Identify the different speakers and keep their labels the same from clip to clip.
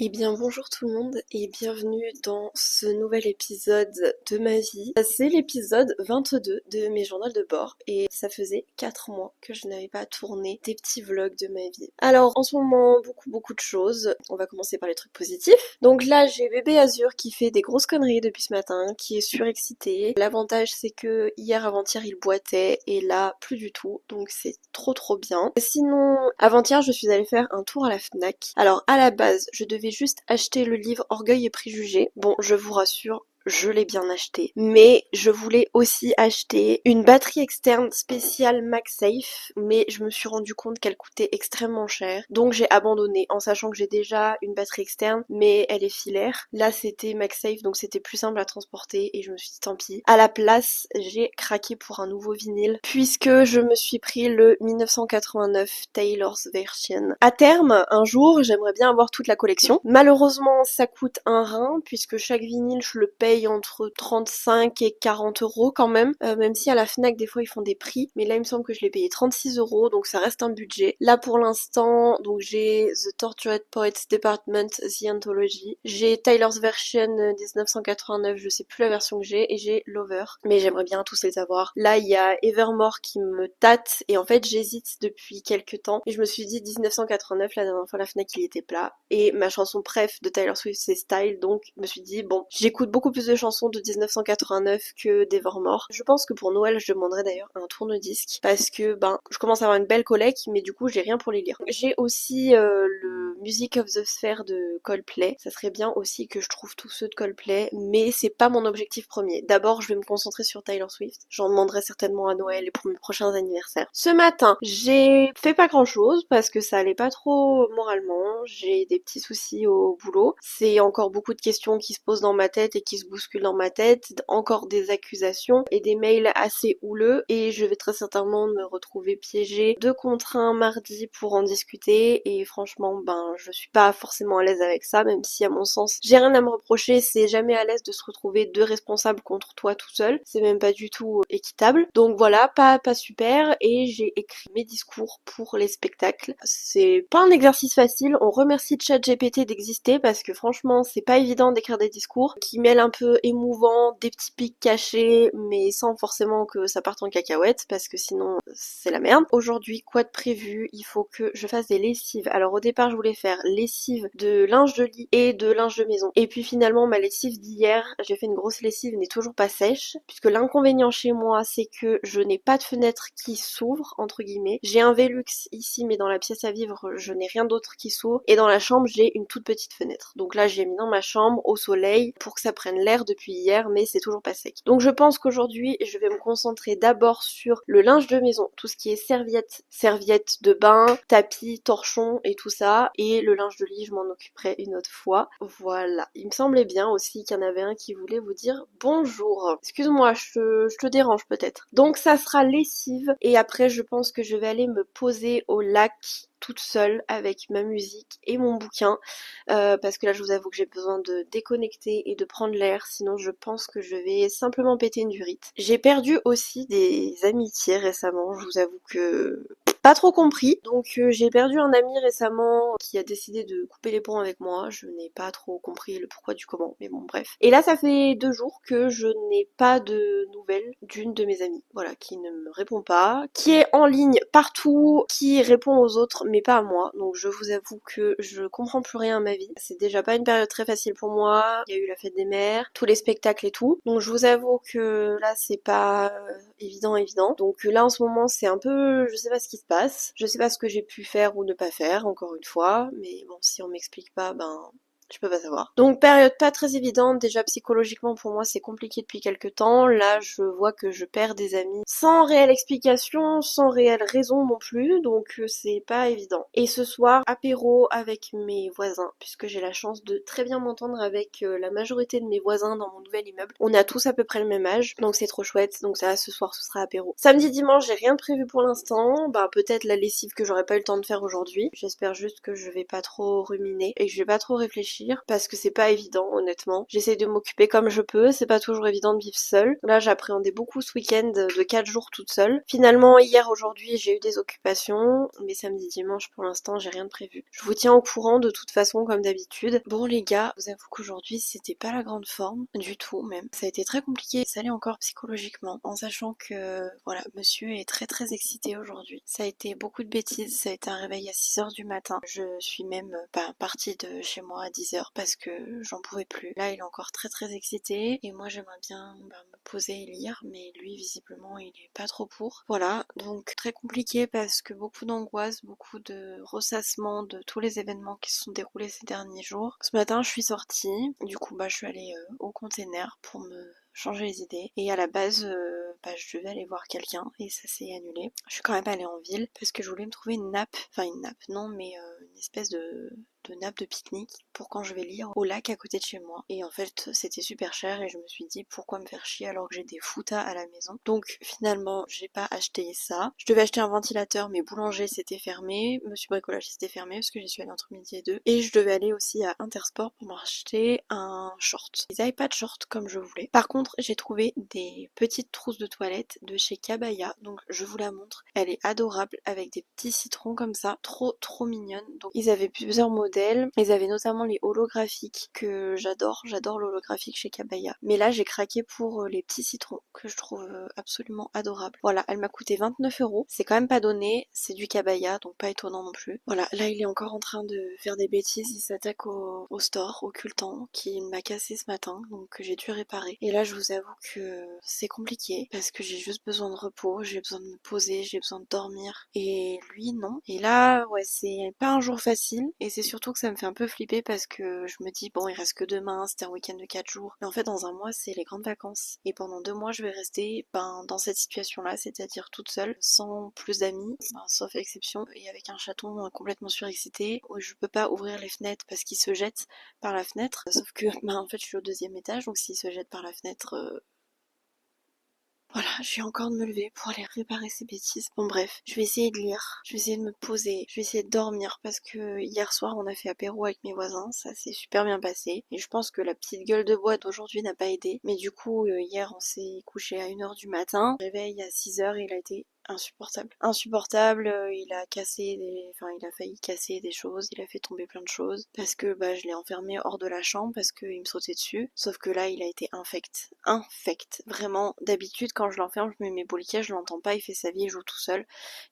Speaker 1: Eh bien bonjour tout le monde et bienvenue dans ce nouvel épisode de ma vie. C'est l'épisode 22 de mes journaux de bord et ça faisait 4 mois que je n'avais pas tourné des petits vlogs de ma vie. Alors en ce moment beaucoup de choses. On va commencer par les trucs positifs. Donc là j'ai bébé Azur qui fait des grosses conneries depuis ce matin, qui est surexcité. L'avantage c'est que hier avant-hier il boitait et là plus du tout, donc c'est trop bien. Sinon avant-hier je suis allée faire un tour à la Fnac. Alors à la base je devais juste acheter le livre Orgueil et Préjugés. Bon, je vous rassure, je l'ai bien acheté. Mais je voulais aussi acheter une batterie externe spéciale MagSafe, mais je me suis rendu compte qu'elle coûtait extrêmement cher. Donc j'ai abandonné en sachant que j'ai déjà une batterie externe, mais elle est filaire. Là c'était MagSafe, donc c'était plus simple à transporter et je me suis dit tant pis. À la place, j'ai craqué pour un nouveau vinyle puisque je me suis pris le 1989 Taylor's Version. À terme, un jour, j'aimerais bien avoir toute la collection. Malheureusement, ça coûte un rein puisque chaque vinyle je le paye entre 35 et 40 euros quand même si à la Fnac des fois ils font des prix, mais là il me semble que je l'ai payé 36 euros, donc ça reste un budget. Là pour l'instant, donc j'ai The Tortured Poets Department, The Anthology, j'ai Tyler's Version 1989, je sais plus la version que j'ai, et j'ai Lover, mais j'aimerais bien tous les avoir. Là il y a Evermore qui me tâte, et en fait j'hésite depuis quelques temps, et je me suis dit 1989, la dernière fois la Fnac il était plat, et ma chanson préf de Taylor Swift c'est Style, donc je me suis dit bon, j'écoute beaucoup plus de chansons de 1989 que d'Evermore. Je pense que pour Noël, je demanderai d'ailleurs un tourne-disque parce que je commence à avoir une belle collecte, mais du coup, j'ai rien pour les lire. J'ai aussi le Music of the Sphere de Coldplay. Ça serait bien aussi que je trouve tous ceux de Coldplay, mais c'est pas mon objectif premier. D'abord, je vais me concentrer sur Taylor Swift. J'en demanderai certainement à Noël et pour mes prochains anniversaires. Ce matin, j'ai fait pas grand chose parce que ça allait pas trop moralement. J'ai des petits soucis au boulot. C'est encore beaucoup de questions qui se posent dans ma tête et qui se bousculent dans ma tête, encore des accusations et des mails assez houleux, et je vais très certainement me retrouver piégée 2 contre 1 mardi pour en discuter, et franchement je suis pas forcément à l'aise avec ça, même si à mon sens j'ai rien à me reprocher, c'est jamais à l'aise de se retrouver 2 responsables contre toi tout seul, c'est même pas du tout équitable. Donc voilà, pas super, et j'ai écrit mes discours pour les spectacles. C'est pas un exercice facile, on remercie ChatGPT d'exister parce que franchement c'est pas évident d'écrire des discours qui mêlent un peu émouvant, des petits pics cachés, mais sans forcément que ça parte en cacahuète, parce que sinon c'est la merde. Aujourd'hui, quoi de prévu? Il faut que je fasse des lessives. Alors au départ je voulais faire lessive de linge de lit et de linge de maison. Et puis finalement ma lessive d'hier, j'ai fait une grosse lessive, n'est toujours pas sèche, puisque l'inconvénient chez moi c'est que je n'ai pas de fenêtre qui s'ouvre, entre guillemets. J'ai un Velux ici, mais dans la pièce à vivre je n'ai rien d'autre qui s'ouvre, et dans la chambre j'ai une toute petite fenêtre. Donc là j'ai mis dans ma chambre au soleil pour que ça prenne l'air depuis hier, mais c'est toujours pas sec. Donc je pense qu'aujourd'hui je vais me concentrer d'abord sur le linge de maison, tout ce qui est serviettes de bain, tapis, torchons et tout ça, et le linge de lit je m'en occuperai une autre fois. Voilà, il me semblait bien aussi qu'il y en avait un qui voulait vous dire bonjour. Excuse-moi, je te dérange peut-être. Donc ça sera lessive, et après je pense que je vais aller me poser au lac toute seule avec ma musique et mon bouquin, parce que là je vous avoue que j'ai besoin de déconnecter et de prendre l'air, sinon je pense que je vais simplement péter une durite. J'ai perdu aussi des amitiés récemment, je vous avoue que pas trop compris. Donc j'ai perdu un ami récemment qui a décidé de couper les ponts avec moi. Je n'ai pas trop compris le pourquoi du comment, mais bon bref. Et là ça fait 2 jours que je n'ai pas de nouvelles d'une de mes amies. Voilà, qui ne me répond pas, qui est en ligne partout, qui répond aux autres mais pas à moi. Donc je vous avoue que je comprends plus rien à ma vie. C'est déjà pas une période très facile pour moi. Il y a eu la fête des mères, tous les spectacles et tout. Donc je vous avoue que là c'est pas évident. Donc là en ce moment c'est un peu, je sais pas ce qui se passe, je sais pas ce que j'ai pu faire ou ne pas faire encore une fois, mais bon si on m'explique pas, je peux pas savoir. Donc période pas très évidente, déjà psychologiquement pour moi c'est compliqué depuis quelques temps. Là je vois que je perds des amis sans réelle explication, sans réelle raison non plus, donc c'est pas évident. Et ce soir, apéro avec mes voisins, puisque j'ai la chance de très bien m'entendre avec la majorité de mes voisins dans mon nouvel immeuble. On a tous à peu près le même âge, donc c'est trop chouette. Donc ça, ce soir ce sera apéro. Samedi, dimanche, j'ai rien de prévu pour l'instant. Peut-être la lessive que j'aurais pas eu le temps de faire aujourd'hui. J'espère juste que je vais pas trop ruminer et que je vais pas trop réfléchir réfléchir parce que c'est pas évident honnêtement. J'essaie de m'occuper comme je peux, c'est pas toujours évident de vivre seule. Là j'appréhendais beaucoup ce week-end de 4 jours toute seule. Finalement hier, aujourd'hui j'ai eu des occupations, mais samedi, dimanche pour l'instant j'ai rien de prévu. Je vous tiens au courant de toute façon comme d'habitude. Bon les gars, je vous avoue qu'aujourd'hui c'était pas la grande forme du tout même. Ça a été très compliqué, ça allait encore psychologiquement en sachant que voilà, monsieur est très excité aujourd'hui. Ça a été beaucoup de bêtises, ça a été un réveil à 6h du matin. Je suis même partie de chez moi à 10h parce que j'en pouvais plus. Là il est encore très excité et moi j'aimerais bien me poser et lire, mais lui visiblement il est pas trop pour. Voilà, donc très compliqué parce que beaucoup d'angoisse, beaucoup de ressassement de tous les événements qui se sont déroulés ces derniers jours. Ce matin je suis sortie, du coup je suis allée au container pour me changer les idées et à la base je devais aller voir quelqu'un et ça s'est annulé. Je suis quand même allée en ville parce que je voulais me trouver une nappe, enfin une nappe non mais une espèce de nappe de pique-nique pour quand je vais lire au lac à côté de chez moi. Et en fait c'était super cher et je me suis dit pourquoi me faire chier alors que j'ai des foutas à la maison. Donc finalement j'ai pas acheté ça. Je devais acheter un ventilateur mais boulanger c'était fermé, monsieur bricolage c'était fermé parce que j'y suis allée entre midi et 2. Et je devais aller aussi à Intersport pour m'acheter un short. Ils avaient pas de short comme je voulais. Par contre j'ai trouvé des petites trousses de toilette de chez Kabaya, donc je vous la montre. Elle est adorable avec des petits citrons comme ça, trop mignonne. Donc ils avaient plusieurs modèles, ils avaient notamment les holographiques que j'adore l'holographique chez Kabaya. Mais là j'ai craqué pour les petits citrons que je trouve absolument adorables. Voilà, elle m'a coûté 29€, c'est quand même pas donné, c'est du Kabaya donc pas étonnant non plus. Voilà, là il est encore en train de faire des bêtises, il s'attaque au store, au cultan qui m'a cassé ce matin donc que j'ai dû réparer. Et là je vous avoue que c'est compliqué parce que j'ai juste besoin de repos, j'ai besoin de me poser, j'ai besoin de dormir et lui non. Et là ouais c'est pas un jour facile et c'est surtout que ça me fait un peu flipper parce que je me dis bon il reste que demain, c'était un week-end de 4 jours mais en fait dans un mois c'est les grandes vacances et pendant 2 mois je vais rester dans cette situation là, c'est-à-dire toute seule sans plus d'amis, sauf exception et avec un chaton complètement surexcité où je peux pas ouvrir les fenêtres parce qu'il se jette par la fenêtre, sauf que en fait je suis au 2e étage donc s'il se jette par la fenêtre voilà, je vais encore de me lever pour aller réparer ces bêtises. Bon bref, je vais essayer de lire, je vais essayer de me poser, je vais essayer de dormir parce que hier soir on a fait apéro avec mes voisins, ça s'est super bien passé. Et je pense que la petite gueule de bois d'aujourd'hui n'a pas aidé. Mais du coup, hier on s'est couché à 1h du matin, réveil à 6h et il a été insupportable, il a il a failli casser des choses, il a fait tomber plein de choses parce que je l'ai enfermé hors de la chambre parce qu'il me sautait dessus, sauf que là il a été infect, vraiment. D'habitude quand je l'enferme je mets mes boliquets, je l'entends pas, il fait sa vie, il joue tout seul.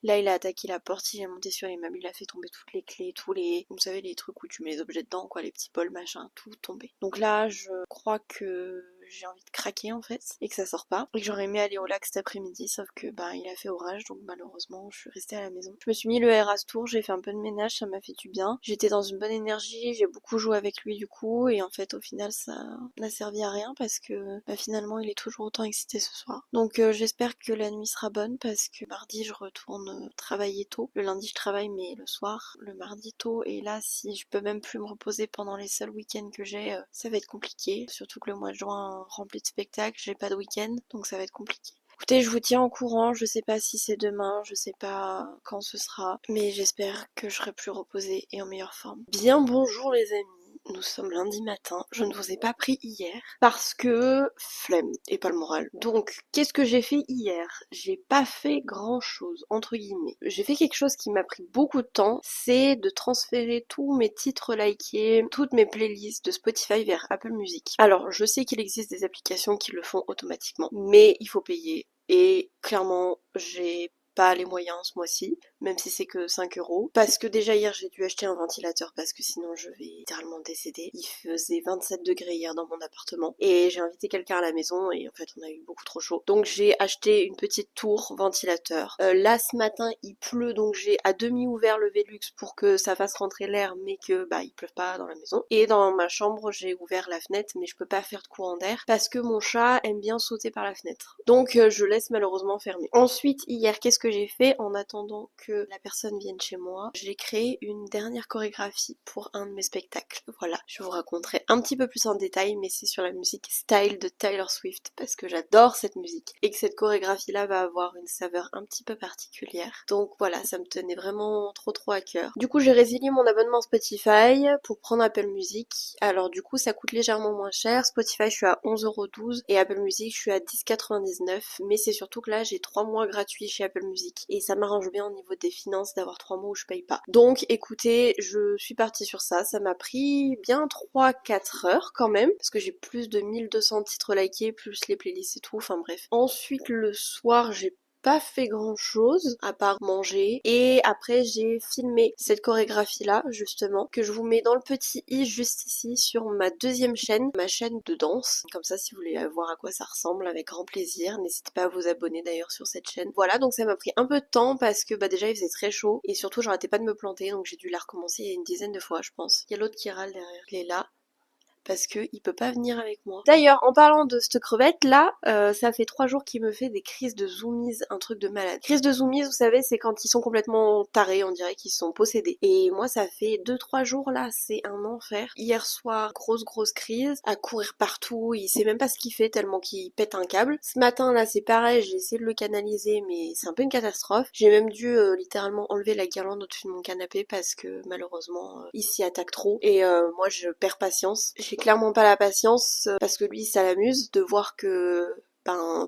Speaker 1: Là il a attaqué la porte, il est monté sur les meubles, il a fait tomber toutes les clés, vous savez les trucs où tu mets les objets dedans quoi, les petits bols machin, tout tombé. Donc là je crois que j'ai envie de craquer en fait et que ça sort pas et que j'aurais aimé aller au lac cet après-midi sauf que il a fait orage donc malheureusement je suis restée à la maison. Je me suis mis le Eras Tour, j'ai fait un peu de ménage, ça m'a fait du bien. J'étais dans une bonne énergie, j'ai beaucoup joué avec lui du coup et en fait au final ça n'a servi à rien parce que finalement il est toujours autant excité ce soir. Donc j'espère que la nuit sera bonne parce que mardi je retourne travailler tôt. Le lundi je travaille mais le soir, le mardi tôt et là si je peux même plus me reposer pendant les seuls week-ends que j'ai, ça va être compliqué. Surtout que le mois de juin rempli de spectacles, j'ai pas de week-end donc ça va être compliqué. Écoutez, je vous tiens au courant, je sais pas si c'est demain, je sais pas quand ce sera, mais j'espère que je serai plus reposée et en meilleure forme. Bien bonjour les amis. Nous sommes lundi matin, je ne vous ai pas pris hier parce que flemme et pas le moral. Donc qu'est-ce que j'ai fait hier? J'ai pas fait grand chose entre guillemets. J'ai fait quelque chose qui m'a pris beaucoup de temps, c'est de transférer tous mes titres likés, toutes mes playlists de Spotify vers Apple Music. Alors je sais qu'il existe des applications qui le font automatiquement, mais il faut payer. Et clairement j'ai pas les moyens ce mois-ci, même si c'est que 5€. Parce que déjà hier j'ai dû acheter un ventilateur parce que sinon je vais littéralement décéder. Il faisait 27 degrés hier dans mon appartement et j'ai invité quelqu'un à la maison et en fait on a eu beaucoup trop chaud. Donc j'ai acheté une petite tour ventilateur. Là ce matin il pleut donc j'ai à demi ouvert le Velux pour que ça fasse rentrer l'air mais que il pleuve pas dans la maison. Et dans ma chambre j'ai ouvert la fenêtre mais je peux pas faire de courant d'air parce que mon chat aime bien sauter par la fenêtre. Donc je laisse malheureusement fermer. Ensuite hier qu'est-ce que que j'ai fait en attendant que la personne vienne chez moi, j'ai créé une dernière chorégraphie pour un de mes spectacles. Voilà, je vous raconterai un petit peu plus en détail, mais c'est sur la musique Style de Taylor Swift parce que j'adore cette musique et que cette chorégraphie là va avoir une saveur un petit peu particulière. Donc voilà, ça me tenait vraiment trop à cœur. Du coup j'ai résilié mon abonnement Spotify pour prendre Apple Music. Alors du coup ça coûte légèrement moins cher. Spotify je suis à 11,12€ et Apple Music je suis à 10,99€, mais c'est surtout que là j'ai 3 mois gratuits chez Apple Music et ça m'arrange bien au niveau des finances d'avoir 3 mois où je paye pas. Donc écoutez, je suis partie sur ça m'a pris bien 3-4 heures quand même parce que j'ai plus de 1200 titres likés plus les playlists et tout, enfin bref. Ensuite le soir j'ai pas fait grand chose à part manger et après j'ai filmé cette chorégraphie là justement que je vous mets dans le petit i juste ici sur ma deuxième chaîne, ma chaîne de danse, comme ça si vous voulez voir à quoi ça ressemble avec grand plaisir, n'hésitez pas à vous abonner d'ailleurs sur cette chaîne. Voilà, donc ça m'a pris un peu de temps parce que déjà il faisait très chaud et surtout j'arrêtais pas de me planter, donc j'ai dû la recommencer une dizaine de fois je pense. Il y a l'autre qui râle derrière, il est là parce que il peut pas venir avec moi. D'ailleurs, en parlant de cette crevette là, ça fait 3 jours qu'il me fait des crises de zoomies, un truc de malade. Crises de zoomies, vous savez, c'est quand ils sont complètement tarés, on dirait qu'ils sont possédés. Et moi, ça fait 2-3 jours là, c'est un enfer. Hier soir, grosse crise, à courir partout, il sait même pas ce qu'il fait tellement qu'il pète un câble. Ce matin là, c'est pareil, j'ai essayé de le canaliser, mais c'est un peu une catastrophe. J'ai même dû littéralement enlever la guirlande au-dessus de mon canapé parce que malheureusement, il s'y attaque trop. Et moi, je perds patience. J'ai clairement pas la patience parce que lui ça l'amuse de voir que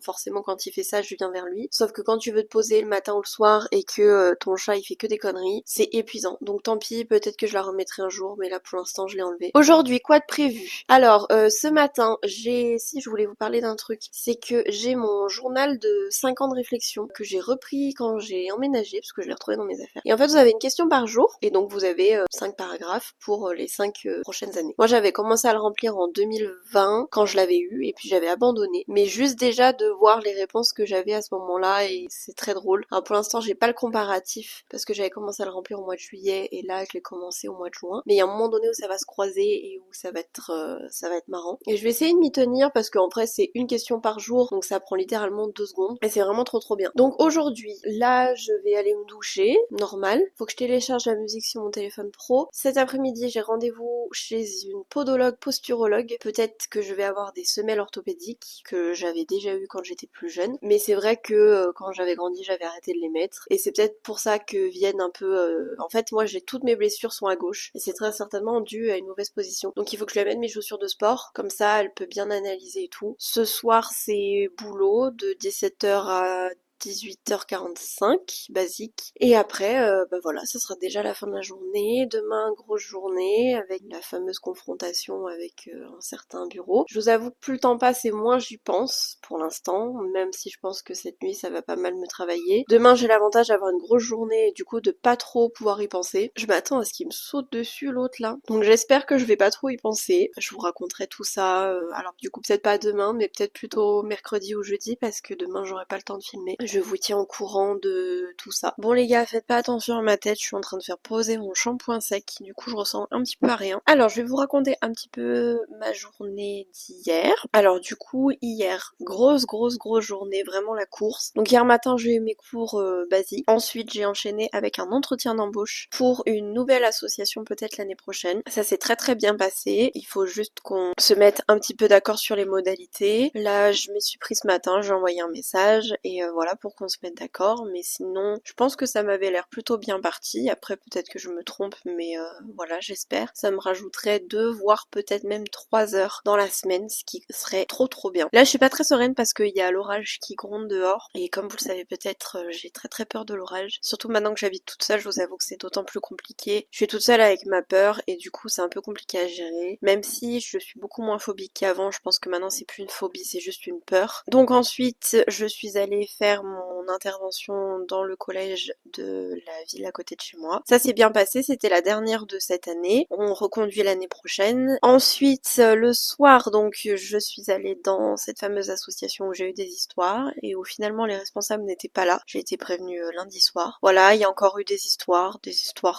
Speaker 1: forcément quand il fait ça je viens vers lui, sauf que quand tu veux te poser le matin ou le soir et que ton chat il fait que des conneries, c'est épuisant. Donc tant pis, peut-être que je la remettrai un jour, mais là pour l'instant je l'ai enlevé. Aujourd'hui quoi de prévu? Alors ce matin si je voulais vous parler d'un truc, c'est que j'ai mon journal de 5 ans de réflexion que j'ai repris quand j'ai emménagé parce que je l'ai retrouvé dans mes affaires. Et en fait vous avez une question par jour et donc vous avez 5 paragraphes pour les 5 prochaines années. Moi j'avais commencé à le remplir en 2020 quand je l'avais eu et puis j'avais abandonné, mais juste déjà de voir les réponses que j'avais à ce moment-là et c'est très drôle. Alors pour l'instant j'ai pas le comparatif parce que j'avais commencé à le remplir au mois de juillet et là je l'ai commencé au mois de juin, mais il y a un moment donné où ça va se croiser et où ça va être marrant et je vais essayer de m'y tenir parce qu'en vrai c'est une question par jour donc ça prend littéralement 2 secondes et c'est vraiment trop bien. Donc aujourd'hui là je vais aller me doucher, normal, faut que je télécharge la musique sur mon téléphone pro. Cet après-midi j'ai rendez-vous chez une podologue posturologue, peut-être que je vais avoir des semelles orthopédiques que j'avais déjà eu quand j'étais plus jeune, mais c'est vrai que quand j'avais grandi j'avais arrêté de les mettre et c'est peut-être pour ça que viennent un peu en fait moi j'ai toutes mes blessures sont à gauche et c'est très certainement dû à une mauvaise position, donc il faut que je lui amène mes chaussures de sport, comme ça elle peut bien analyser et tout. Ce soir c'est boulot de 17h à 18h45, basique. Et après, voilà, ça sera déjà la fin de la journée. Demain, grosse journée avec la fameuse confrontation avec un certain bureau. Je vous avoue que plus le temps passe et moins j'y pense pour l'instant, même si je pense que cette nuit ça va pas mal me travailler. Demain, j'ai l'avantage d'avoir une grosse journée et du coup de pas trop pouvoir y penser. Je m'attends à ce qu'il me saute dessus l'autre là. Donc j'espère que je vais pas trop y penser. Je vous raconterai tout ça. Alors du coup peut-être pas demain, mais peut-être plutôt mercredi ou jeudi parce que demain j'aurai pas le temps de filmer. Je vous tiens au courant de tout ça. Bon les gars, faites pas attention à ma tête, je suis en train de faire poser mon shampoing sec, du coup je ressens un petit peu à rien. Alors je vais vous raconter un petit peu ma journée d'hier. Alors du coup hier, grosse journée, vraiment la course. Donc hier matin j'ai eu mes cours basiques. Ensuite j'ai enchaîné avec un entretien d'embauche pour une nouvelle association peut-être l'année prochaine. Ça s'est très bien passé, il faut juste qu'on se mette un petit peu d'accord sur les modalités. Là je m'y suis pris ce matin, j'ai envoyé un message et voilà pour qu'on se mette d'accord, mais sinon je pense que ça m'avait l'air plutôt bien parti. Après peut-être que je me trompe, mais voilà j'espère. Ça me rajouterait 2 voire peut-être même 3 heures dans la semaine, ce qui serait trop bien. Là je suis pas très sereine parce qu'il y a l'orage qui gronde dehors et comme vous le savez peut-être j'ai très peur de l'orage. Surtout maintenant que j'habite toute seule, je vous avoue que c'est d'autant plus compliqué. Je suis toute seule avec ma peur et du coup c'est un peu compliqué à gérer. Même si je suis beaucoup moins phobique qu'avant, je pense que maintenant c'est plus une phobie, c'est juste une peur. Donc ensuite je suis allée faire mon intervention dans le collège de la ville à côté de chez moi. Ça s'est bien passé, c'était la dernière de cette année. On reconduit l'année prochaine. Ensuite, le soir, donc, je suis allée dans cette fameuse association où j'ai eu des histoires et où finalement les responsables n'étaient pas là. J'ai été prévenue lundi soir. Voilà, il y a encore eu des histoires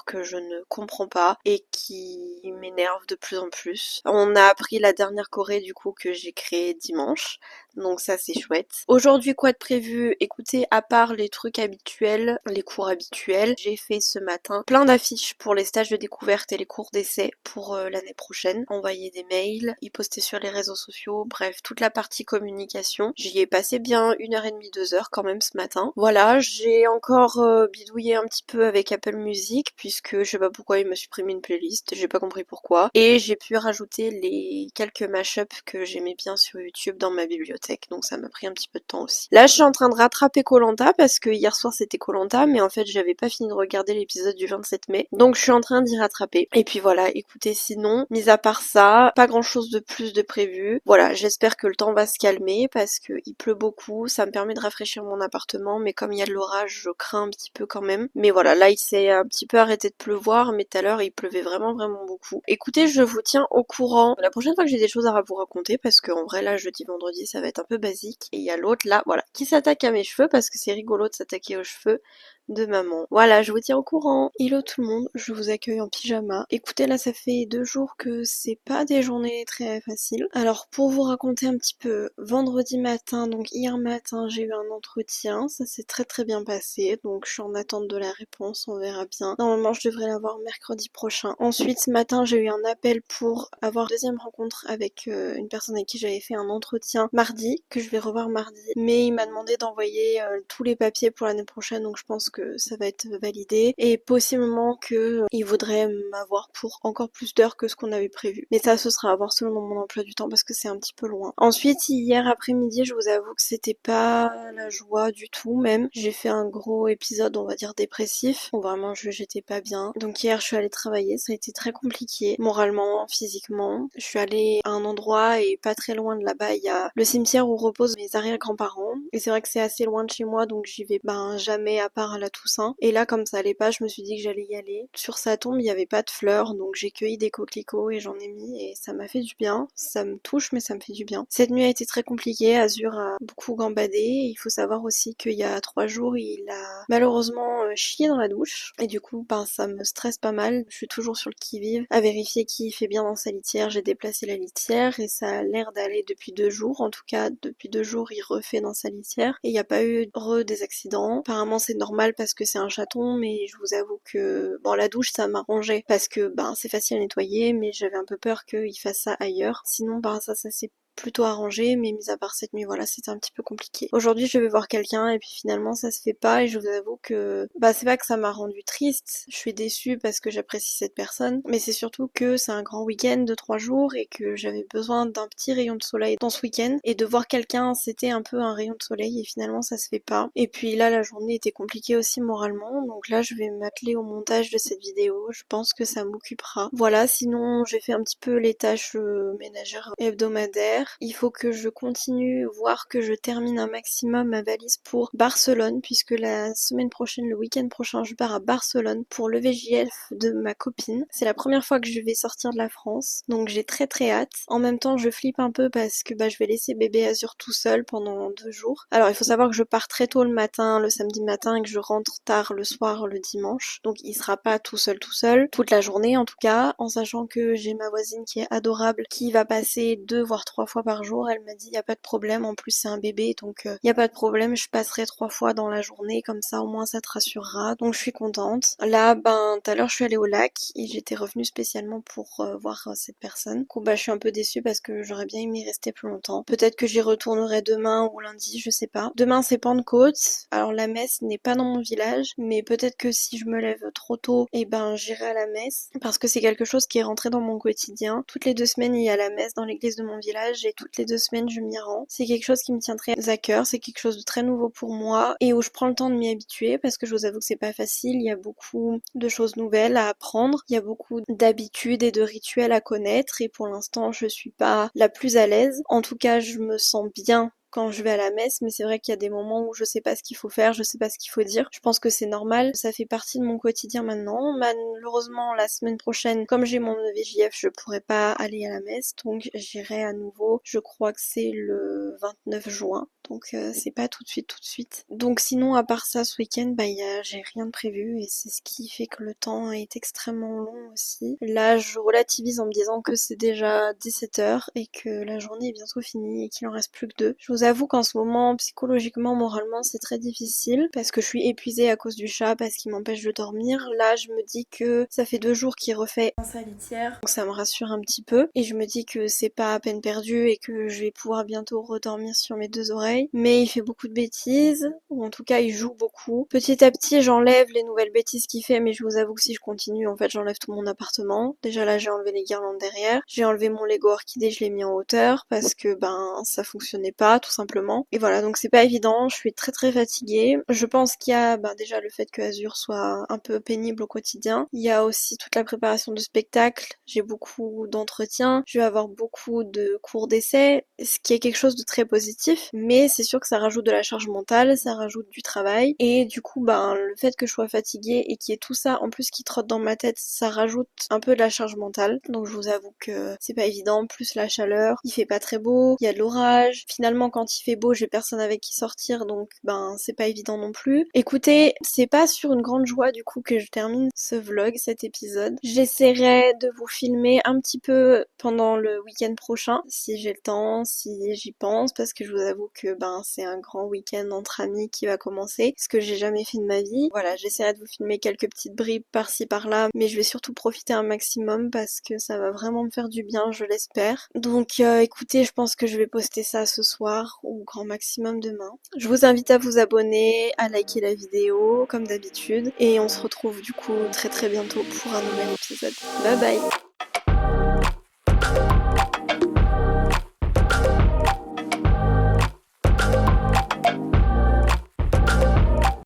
Speaker 1: que je ne comprends pas et qui m'énervent de plus en plus. On a appris la dernière choré du coup que j'ai créée dimanche. donc ça c'est chouette. Aujourd'hui quoi de prévu? Écoutez, à part les trucs habituels, les cours habituels, j'ai fait ce matin plein d'affiches pour les stages de découverte et les cours d'essai pour l'année prochaine. Envoyer des mails, y poster sur les réseaux sociaux, bref toute la partie communication. J'y ai passé bien 1h30, 2 heures quand même ce matin. Voilà, j'ai encore bidouillé un petit peu avec Apple Music puisque je sais pas pourquoi il m'a supprimé une playlist, j'ai pas compris pourquoi. Et j'ai pu rajouter les quelques mashups que j'aimais bien sur YouTube dans ma bibliothèque, donc ça m'a pris un petit peu de temps aussi. Là je suis en train de rattraper koh parce que hier soir c'était koh mais en fait j'avais pas fini de regarder l'épisode du 27 mai, donc je suis en train d'y rattraper. Et puis voilà, écoutez, sinon, mis à part ça, pas grand chose de plus de prévu. Voilà, j'espère que le temps va se calmer parce que il pleut beaucoup, ça me permet de rafraîchir mon appartement, mais comme il y a de l'orage, je crains un petit peu quand même. Mais voilà, là il s'est un petit peu arrêté de pleuvoir, mais tout à l'heure il pleuvait vraiment beaucoup. Écoutez, je vous tiens au courant la prochaine fois que j'ai des choses à vous raconter, parce qu'en vrai là jeudi vendredi ça va être un peu basique. Et il y a l'autre là, voilà, qui s'attaque à mes cheveux parce que c'est rigolo de s'attaquer aux cheveux de maman. Voilà, je vous tiens au courant. Hello tout le monde, je vous accueille en pyjama. Écoutez, là ça fait 2 jours que c'est pas des journées très faciles. Alors pour vous raconter un petit peu, vendredi matin, donc hier matin, j'ai eu un entretien, ça s'est très bien passé, donc je suis en attente de la réponse, on verra bien. Normalement je devrais l'avoir mercredi prochain. Ensuite ce matin j'ai eu un appel pour avoir une deuxième rencontre avec une personne avec qui j'avais fait un entretien mardi, que je vais revoir mardi, mais il m'a demandé d'envoyer tous les papiers pour l'année prochaine, donc je pense que ça va être validé et possiblement que il voudrait m'avoir pour encore plus d'heures que ce qu'on avait prévu. Mais ça ce sera à voir selon mon emploi du temps parce que c'est un petit peu loin. Ensuite hier après-midi, je vous avoue que c'était pas la joie du tout même. J'ai fait un gros épisode on va dire dépressif où vraiment j'étais pas bien. Donc hier je suis allée travailler, ça a été très compliqué moralement, physiquement. Je suis allée à un endroit et pas très loin de là-bas il y a le cimetière où reposent mes arrière-grands-parents et c'est vrai que c'est assez loin de chez moi donc j'y vais jamais à part à la Toussaint. Et là comme ça allait pas, je me suis dit que j'allais y aller. Sur sa tombe il y avait pas de fleurs donc j'ai cueilli des coquelicots et j'en ai mis et ça m'a fait du bien. Ça me touche mais ça me fait du bien. Cette nuit a été très compliquée, Azur a beaucoup gambadé. Il faut savoir aussi qu'il y a 3 jours il a malheureusement chié dans la douche et du coup ça me stresse pas mal. Je suis toujours sur le qui-vive à vérifier qu'il fait bien dans sa litière. J'ai déplacé la litière et ça a l'air d'aller depuis 2 jours. En tout cas depuis 2 jours il refait dans sa litière et il n'y a pas eu des accidents. Apparemment c'est normal parce que c'est un chaton, mais je vous avoue que bon la douche ça m'arrangeait parce que c'est facile à nettoyer, mais j'avais un peu peur qu'il fasse ça ailleurs. Sinon ça s'est plutôt arrangé, mais mis à part cette nuit, voilà, c'était un petit peu compliqué. Aujourd'hui, je vais voir quelqu'un et puis finalement, ça se fait pas et je vous avoue que, c'est pas que ça m'a rendu triste, je suis déçue parce que j'apprécie cette personne, mais c'est surtout que c'est un grand week-end de 3 jours et que j'avais besoin d'un petit rayon de soleil dans ce week-end et de voir quelqu'un, c'était un peu un rayon de soleil et finalement, ça se fait pas. Et puis là, la journée était compliquée aussi moralement, donc là, je vais m'atteler au montage de cette vidéo, je pense que ça m'occupera. Voilà, sinon, j'ai fait un petit peu les tâches ménagères hebdomadaires. Il faut que je continue, voire que je termine un maximum ma valise pour Barcelone, puisque la semaine prochaine, le week-end prochain, je pars à Barcelone pour le VJF de ma copine. C'est la première fois que je vais sortir de la France, donc j'ai très hâte. En même temps, je flippe un peu parce que je vais laisser bébé Azur tout seul pendant 2 jours. Alors, il faut savoir que je pars très tôt le matin, le samedi matin, et que je rentre tard le soir, le dimanche. Donc, il sera pas tout seul, toute la journée en tout cas, en sachant que j'ai ma voisine qui est adorable, qui va passer 2 voire 3 fois par jour. Elle m'a dit y a pas de problème, en plus c'est un bébé donc y a pas de problème, je passerai 3 fois dans la journée, comme ça au moins ça te rassurera. Donc je suis contente. Là tout à l'heure je suis allée au lac et j'étais revenue spécialement pour voir cette personne. Du coup je suis un peu déçue parce que j'aurais bien aimé rester plus longtemps. Peut-être que j'y retournerai demain ou lundi, je sais pas. Demain c'est Pentecôte, alors la messe n'est pas dans mon village, mais peut-être que si je me lève trop tôt, j'irai à la messe parce que c'est quelque chose qui est rentré dans mon quotidien. Toutes les 2 semaines il y a la messe dans l'église de mon village et toutes les 2 semaines je m'y rends. C'est quelque chose qui me tient très à cœur, c'est quelque chose de très nouveau pour moi et où je prends le temps de m'y habituer parce que je vous avoue que c'est pas facile, il y a beaucoup de choses nouvelles à apprendre, il y a beaucoup d'habitudes et de rituels à connaître et pour l'instant je suis pas la plus à l'aise. En tout cas je me sens bien quand je vais à la messe, mais c'est vrai qu'il y a des moments où je sais pas ce qu'il faut faire, je sais pas ce qu'il faut dire. Je pense que c'est normal, ça fait partie de mon quotidien maintenant. Malheureusement, la semaine prochaine, comme j'ai mon VJF, je pourrai pas aller à la messe, donc j'irai à nouveau. Je crois que c'est le 29 juin, donc c'est pas tout de suite. Donc sinon, à part ça, ce week-end, j'ai rien de prévu et c'est ce qui fait que le temps est extrêmement long aussi. Là, je relativise en me disant que c'est déjà 17h et que la journée est bientôt finie et qu'il en reste plus que 2. Je vous vous avoue qu'en ce moment, psychologiquement, moralement, c'est très difficile parce que je suis épuisée à cause du chat, parce qu'il m'empêche de dormir. Là, je me dis que ça fait 2 jours qu'il refait sa litière, donc ça me rassure un petit peu. Et je me dis que c'est pas à peine perdu et que je vais pouvoir bientôt redormir sur mes 2 oreilles. Mais il fait beaucoup de bêtises, ou en tout cas, il joue beaucoup. Petit à petit, j'enlève les nouvelles bêtises qu'il fait, mais je vous avoue que si je continue, en fait, j'enlève tout mon appartement. Déjà là, j'ai enlevé les guirlandes derrière. J'ai enlevé mon Lego orchidée, je l'ai mis en hauteur parce que ça fonctionnait pas, tout simplement. Et voilà, donc c'est pas évident, je suis très très fatiguée. Je pense qu'il y a déjà le fait que Azur soit un peu pénible au quotidien. Il y a aussi toute la préparation de spectacle. J'ai beaucoup d'entretiens, je vais avoir beaucoup de cours d'essai, ce qui est quelque chose de très positif, mais c'est sûr que ça rajoute de la charge mentale, ça rajoute du travail, et du coup, le fait que je sois fatiguée et qu'il y ait tout ça en plus qui trotte dans ma tête, ça rajoute un peu de la charge mentale. Donc je vous avoue que c'est pas évident, plus la chaleur, il fait pas très beau, il y a de l'orage. Finalement, quand il fait beau, j'ai personne avec qui sortir, donc c'est pas évident non plus. Écoutez, c'est pas sur une grande joie du coup que je termine ce vlog, cet épisode. J'essaierai de vous filmer un petit peu pendant le week-end prochain, si j'ai le temps, si j'y pense, parce que je vous avoue que c'est un grand week-end entre amis qui va commencer, ce que j'ai jamais fait de ma vie. Voilà, j'essaierai de vous filmer quelques petites bribes par-ci par-là, mais je vais surtout profiter un maximum parce que ça va vraiment me faire du bien, je l'espère. Donc écoutez, je pense que je vais poster ça ce soir ou grand maximum demain. Je vous invite à vous abonner, à liker la vidéo comme d'habitude, et on se retrouve du coup très très bientôt pour un nouvel épisode. Bye bye!